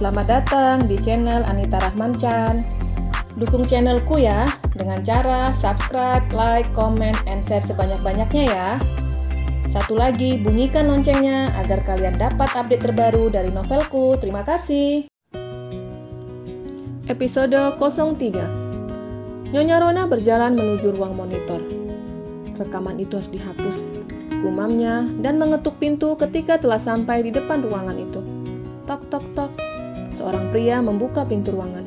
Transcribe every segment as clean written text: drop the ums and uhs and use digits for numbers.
selamat datang di channel Anita Rahman Chan. Dukung channelku ya dengan cara subscribe, like, comment, and share sebanyak-banyaknya ya. Satu lagi, bunyikan loncengnya agar kalian dapat update terbaru dari novelku. Terima kasih. Episode 03. Nyonya Rona berjalan menuju ruang monitor. Rekaman itu harus dihapus, gumamnya, dan mengetuk pintu ketika telah sampai di depan ruangan itu. Tok, tok, tok. Seorang pria membuka pintu ruangan.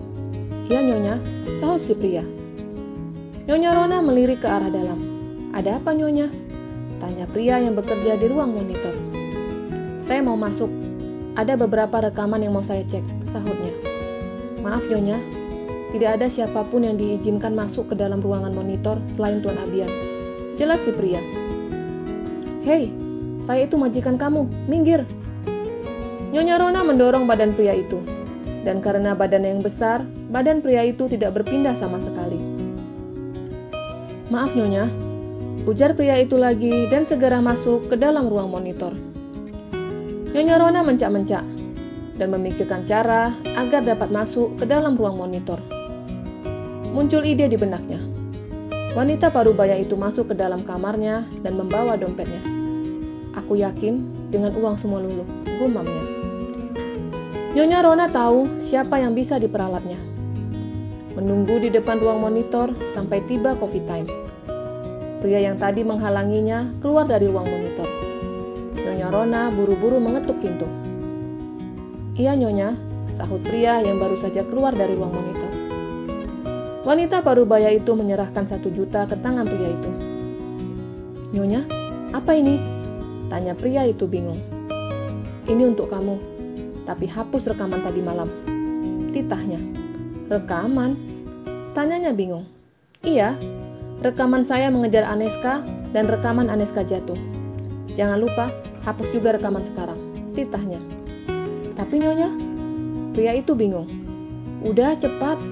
"Ya, Nyonya," sahut si pria. Nyonya Rona melirik ke arah dalam. "Ada apa, Nyonya?" tanya pria yang bekerja di ruang monitor. "Saya mau masuk. Ada beberapa rekaman yang mau saya cek," sahutnya. "Maaf, Nyonya, tidak ada siapapun yang diizinkan masuk ke dalam ruangan monitor selain Tuan Abian," jelas si pria. "Hei, saya itu majikan kamu, minggir!" Nyonya Rona mendorong badan pria itu, dan karena badannya yang besar, badan pria itu tidak berpindah sama sekali. "Maaf, Nyonya," ujar pria itu lagi dan segera masuk ke dalam ruang monitor. Nyonya Rona mencak-mencak dan memikirkan cara agar dapat masuk ke dalam ruang monitor. Muncul ide di benaknya. Wanita parubaya itu masuk ke dalam kamarnya dan membawa dompetnya. "Aku yakin dengan uang semua lulu," gumamnya. Nyonya Rona tahu siapa yang bisa diperalatnya. Menunggu di depan ruang monitor sampai tiba coffee time. Pria yang tadi menghalanginya keluar dari ruang monitor. Nyonya Rona buru-buru mengetuk pintu. "Iya, Nyonya," sahut pria yang baru saja keluar dari ruang monitor. Wanita parubaya itu menyerahkan 1 juta ke tangan pria itu. "Nyonya, apa ini?" tanya pria itu bingung. "Ini untuk kamu, tapi hapus rekaman tadi malam," titahnya. "Rekaman?" tanyanya bingung. "Iya, rekaman saya mengejar Aneska dan rekaman Aneska jatuh. Jangan lupa, hapus juga rekaman sekarang," titahnya. "Tapi Nyonya," pria itu bingung. "Udah cepat,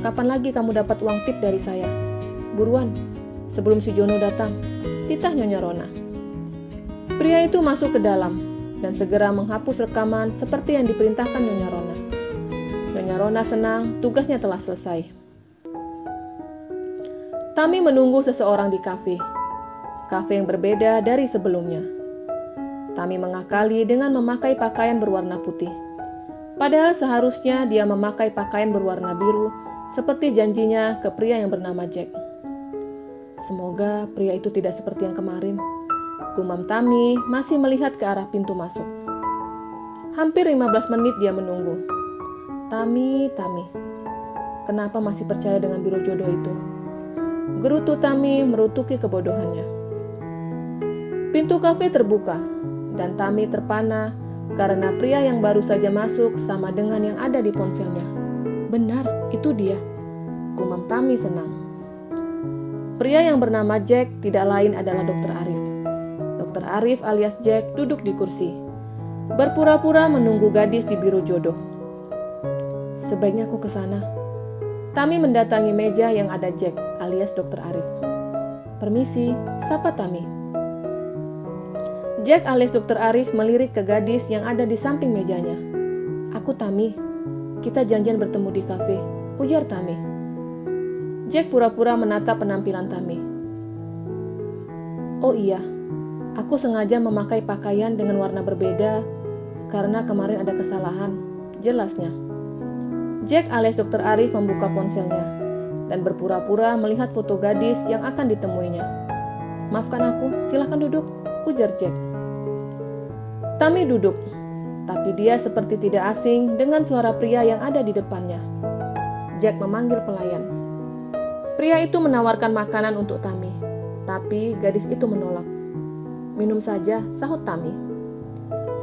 kapan lagi kamu dapat uang tip dari saya? Buruan, sebelum si Jono datang," titah Nyonya Rona. Pria itu masuk ke dalam dan segera menghapus rekaman seperti yang diperintahkan Nyonya Rona. Nyonya Rona senang tugasnya telah selesai. Tami menunggu seseorang di kafe yang berbeda dari sebelumnya. Tami mengakali dengan memakai pakaian berwarna putih. Padahal seharusnya dia memakai pakaian berwarna biru seperti janjinya ke pria yang bernama Jack. "Semoga pria itu tidak seperti yang kemarin," gumam Tami masih melihat ke arah pintu masuk. Hampir 15 menit dia menunggu. Tami, kenapa masih percaya dengan biro jodoh itu?" gerutu Tami merutuki kebodohannya. Pintu kafe terbuka dan Tami terpana karena pria yang baru saja masuk sama dengan yang ada di ponselnya. "Benar, itu dia," gumam Tami senang. Pria yang bernama Jack tidak lain adalah Dr. Arif. Dr. Arif alias Jack duduk di kursi, berpura-pura menunggu gadis di biro jodoh. "Sebaiknya aku ke sana." Tami mendatangi meja yang ada Jack alias Dr. Arif. "Permisi," sapa Tami. Jack alias Dr. Arif melirik ke gadis yang ada di samping mejanya. "Aku Tami, kita janjian bertemu di kafe," ujar Tami. Jack pura-pura menatap penampilan Tami. "Oh iya, aku sengaja memakai pakaian dengan warna berbeda karena kemarin ada kesalahan," jelasnya. Jack alias Dr. Arif membuka ponselnya dan berpura-pura melihat foto gadis yang akan ditemuinya. "Maafkan aku, silahkan duduk," ujar Jack. Tami duduk, tapi dia seperti tidak asing dengan suara pria yang ada di depannya. Jack memanggil pelayan. Pria itu menawarkan makanan untuk Tami, tapi gadis itu menolak. "Minum saja," sahut Tami.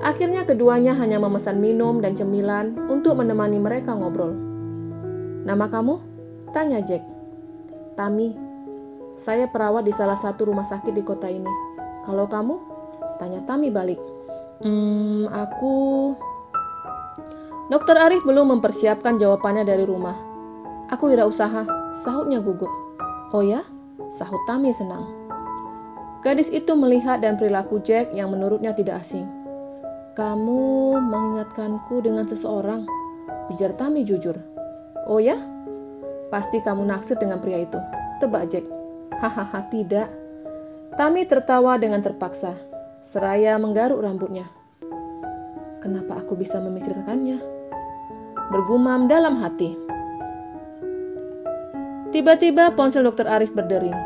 Akhirnya keduanya hanya memesan minum dan cemilan untuk menemani mereka ngobrol. "Nama kamu?" tanya Jack. "Tami, saya perawat di salah satu rumah sakit di kota ini. Kalau kamu?" tanya Tami balik. Aku..." Dr. Arif belum mempersiapkan jawabannya dari rumah. "Aku wirausaha," sahutnya gugup. "Oh ya?" sahut Tami senang. Gadis itu melihat dan perilaku Jack yang menurutnya tidak asing. "Kamu mengingatkanku dengan seseorang," ujar Tami jujur. Oh ya? Pasti kamu naksir dengan pria itu, tebak Jack. Hahaha, tidak. Tami tertawa dengan terpaksa, seraya menggaruk rambutnya. Kenapa aku bisa memikirkannya? Bergumam dalam hati. Tiba-tiba ponsel Dr. Arif berdering.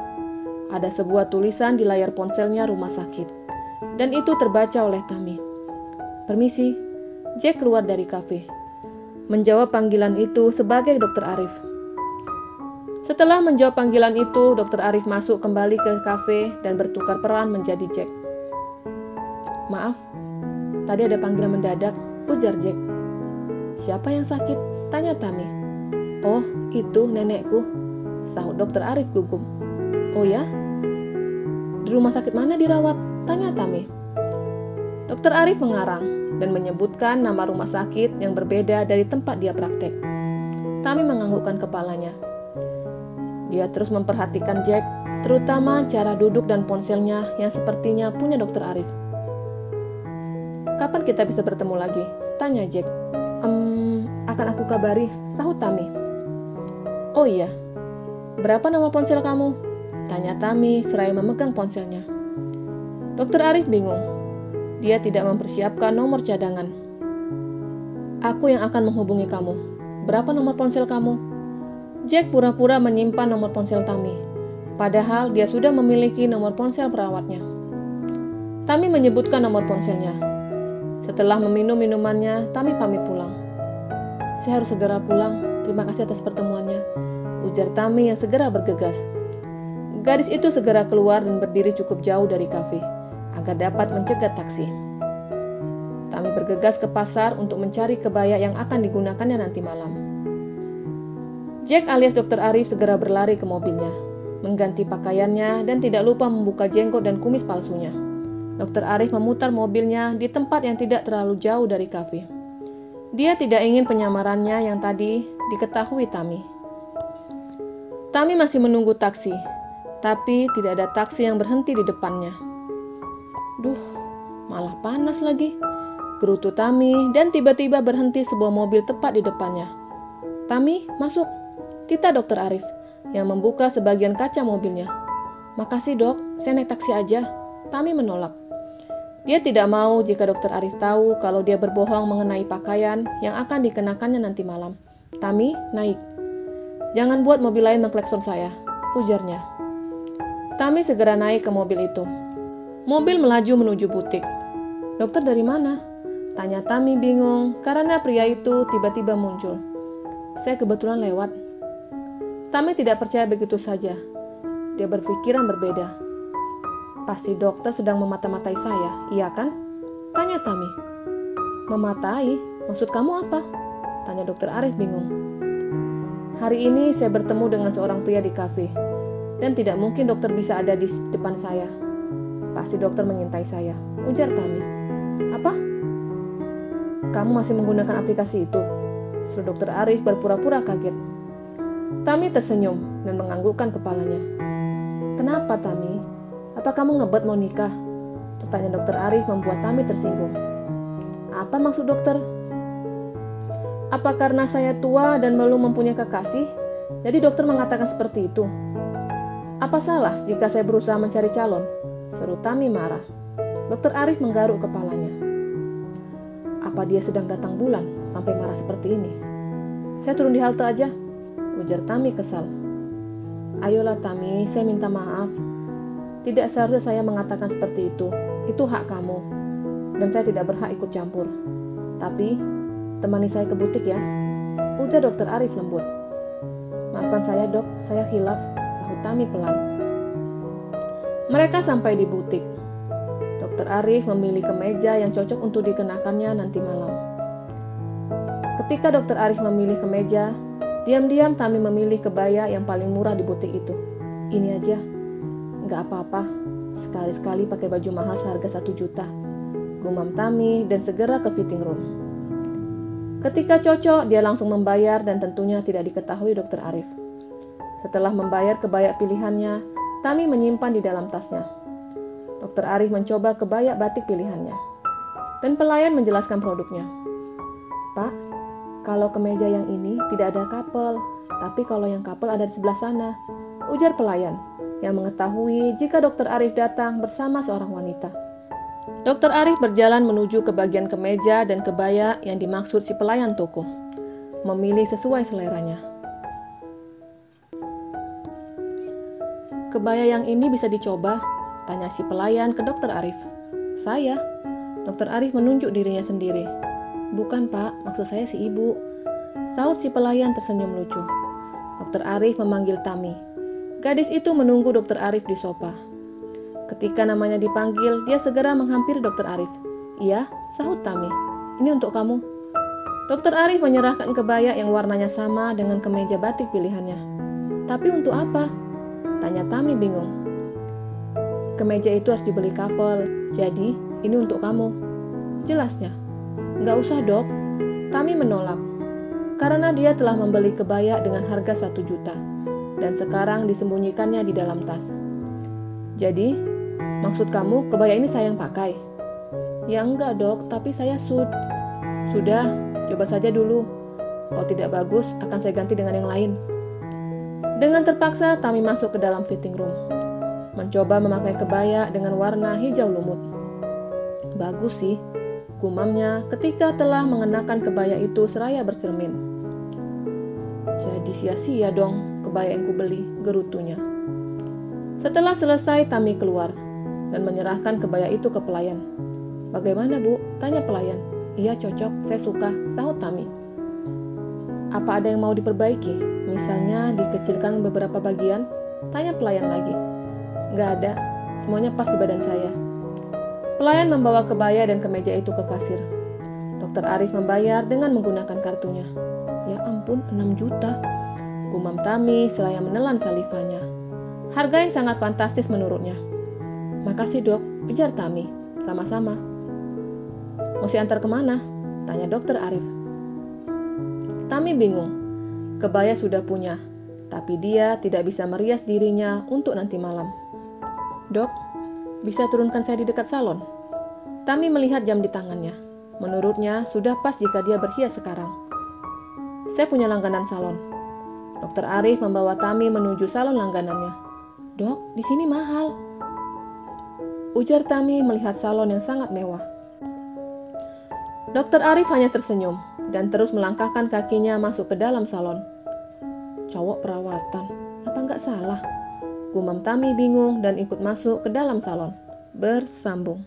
Ada sebuah tulisan di layar ponselnya rumah sakit. Dan itu terbaca oleh Tami. Permisi, Jack keluar dari kafe. Menjawab panggilan itu sebagai Dr. Arif. Setelah menjawab panggilan itu, Dr. Arif masuk kembali ke kafe dan bertukar peran menjadi Jack. Maaf, tadi ada panggilan mendadak, ujar Jack. Siapa yang sakit? Tanya Tami. Oh, itu nenekku, sahut Dr. Arif gugup. Oh ya? Di rumah sakit mana dirawat? Tanya Tami. Dr. Arif mengarang dan menyebutkan nama rumah sakit yang berbeda dari tempat dia praktek. Tami menganggukkan kepalanya. Dia terus memperhatikan Jack, terutama cara duduk dan ponselnya yang sepertinya punya Dr. Arif. Kapan kita bisa bertemu lagi? Tanya Jack. Akan aku kabari, sahut Tami. Oh iya, berapa nomor ponsel kamu? Tanya Tami seraya memegang ponselnya. Dr. Arif bingung. Dia tidak mempersiapkan nomor cadangan. Aku yang akan menghubungi kamu. Berapa nomor ponsel kamu? Jack pura-pura menyimpan nomor ponsel Tami. Padahal dia sudah memiliki nomor ponsel perawatnya. Tami menyebutkan nomor ponselnya. Setelah meminum minumannya, Tami pamit pulang. Saya harus segera pulang. Terima kasih atas pertemuannya, ujar Tami yang segera bergegas. Gadis itu segera keluar dan berdiri cukup jauh dari kafe agar dapat mencegat taksi. Tami bergegas ke pasar untuk mencari kebaya yang akan digunakannya nanti malam. Jack alias Dr. Arif segera berlari ke mobilnya, mengganti pakaiannya dan tidak lupa membuka jenggot dan kumis palsunya. Dr. Arif memutar mobilnya di tempat yang tidak terlalu jauh dari kafe. Dia tidak ingin penyamarannya yang tadi diketahui Tami. Tami masih menunggu taksi, tapi tidak ada taksi yang berhenti di depannya. Duh, malah panas lagi, gerutu Tami dan tiba-tiba berhenti sebuah mobil tepat di depannya. Tami, masuk, tita Dr. Arif yang membuka sebagian kaca mobilnya. Makasih dok, saya naik taksi aja. Tami menolak. Dia tidak mau jika Dr. Arif tahu kalau dia berbohong mengenai pakaian yang akan dikenakannya nanti malam. Tami, naik. Jangan buat mobil lain mengklakson saya, ujarnya. Tami segera naik ke mobil itu. Mobil melaju menuju butik. Dokter dari mana? Tanya Tami bingung karena pria itu tiba-tiba muncul. Saya kebetulan lewat. Tami tidak percaya begitu saja. Dia berpikiran berbeda. Pasti dokter sedang memata-matai saya, iya kan? Tanya Tami. Mematai? Maksud kamu apa? Tanya Dr. Arif bingung. Hari ini saya bertemu dengan seorang pria di kafe. Dan tidak mungkin dokter bisa ada di depan saya. Pasti dokter mengintai saya, ujar Tami. Apa? Kamu masih menggunakan aplikasi itu? Seru Dr. Arif berpura-pura kaget. Tami tersenyum dan menganggukkan kepalanya. Kenapa Tami? Apa kamu ngebet mau nikah? Pertanyaan Dr. Arif membuat Tami tersinggung. Apa maksud dokter? Apa karena saya tua dan belum mempunyai kekasih? Jadi dokter mengatakan seperti itu. Apa salah jika saya berusaha mencari calon? Seru Tami marah. Dr. Arif menggaruk kepalanya. Apa dia sedang datang bulan sampai marah seperti ini? Saya turun di halte aja, ujar Tami kesal. Ayolah Tami, saya minta maaf. Tidak seharusnya saya mengatakan seperti itu. Itu hak kamu. Dan saya tidak berhak ikut campur. Tapi, temani saya ke butik ya, ujar Dr. Arif lembut. Maafkan saya dok, saya khilaf, sahut Tami pelan. Mereka sampai di butik. Dr. Arif memilih kemeja yang cocok untuk dikenakannya nanti malam. Ketika Dr. Arif memilih kemeja, diam-diam Tami memilih kebaya yang paling murah di butik itu. Ini aja, nggak apa-apa, sekali-sekali pakai baju mahal seharga 1 juta. Gumam Tami dan segera ke fitting room. Ketika cocok, dia langsung membayar dan tentunya tidak diketahui Dr. Arif. Setelah membayar kebaya pilihannya, Tami menyimpan di dalam tasnya. Dr. Arif mencoba kebaya batik pilihannya. Dan pelayan menjelaskan produknya. Pak, Kalau kemeja yang ini tidak ada kapel, tapi kalau yang kapel ada di sebelah sana, ujar pelayan yang mengetahui jika Dokter Arif datang bersama seorang wanita. Dokter Arif berjalan menuju ke bagian kemeja dan kebaya yang dimaksud si pelayan toko, memilih sesuai seleranya. "Kebaya yang ini bisa dicoba?" tanya si pelayan ke Dokter Arif. "Saya?" Dokter Arif menunjuk dirinya sendiri. "Bukan pak, maksud saya si ibu," sahut si pelayan tersenyum lucu. Dokter Arif memanggil Tami. Gadis itu menunggu Dokter Arif di sofa. Ketika namanya dipanggil, dia segera menghampiri Dokter Arif. "Iya," sahut Tami. "Ini untuk kamu." Dokter Arif menyerahkan kebaya yang warnanya sama dengan kemeja batik pilihannya. "Tapi untuk apa?" tanya Tami bingung. "Kemeja itu harus dibeli kapel, jadi ini untuk kamu," jelasnya. "Nggak usah dok," Tami menolak. Karena dia telah membeli kebaya dengan harga 1 juta dan sekarang disembunyikannya di dalam tas. "Jadi, maksud kamu kebaya ini saya yang pakai?" "Ya enggak dok, tapi saya Sudah, coba saja dulu. Kalau tidak bagus, akan saya ganti dengan yang lain." Dengan terpaksa, Tami masuk ke dalam fitting room, mencoba memakai kebaya dengan warna hijau lumut. "Bagus sih," gumamnya ketika telah mengenakan kebaya itu seraya bercermin. "Jadi sia-sia dong kebaya yang kubeli," gerutunya. Setelah selesai, Tami keluar dan menyerahkan kebaya itu ke pelayan. "Bagaimana bu?" tanya pelayan. "Iya cocok, saya suka," sahut Tami. "Apa ada yang mau diperbaiki? Misalnya dikecilkan beberapa bagian?" tanya pelayan lagi. "Nggak ada, semuanya pas di badan saya." Pelayan membawa kebaya dan kemeja itu ke kasir. Dokter Arif membayar dengan menggunakan kartunya. "Ya ampun, 6 juta," gumam Tami seraya menelan salivanya. Harga yang sangat fantastis menurutnya. "Makasih dok," ujar Tami. "Sama-sama." "Mesti antar kemana?" tanya Dokter Arif. Tami bingung. Kebaya sudah punya, tapi dia tidak bisa merias dirinya untuk nanti malam. "Dok, bisa turunkan saya di dekat salon?" Tami melihat jam di tangannya. Menurutnya sudah pas jika dia berhias sekarang. "Saya punya langganan salon." Dokter Arif membawa Tami menuju salon langganannya. "Dok, di sini mahal," ujar Tami melihat salon yang sangat mewah. Dokter Arif hanya tersenyum dan terus melangkahkan kakinya masuk ke dalam salon. "Cowok perawatan, apa nggak salah?" gumam Tami bingung dan ikut masuk ke dalam salon. Bersambung.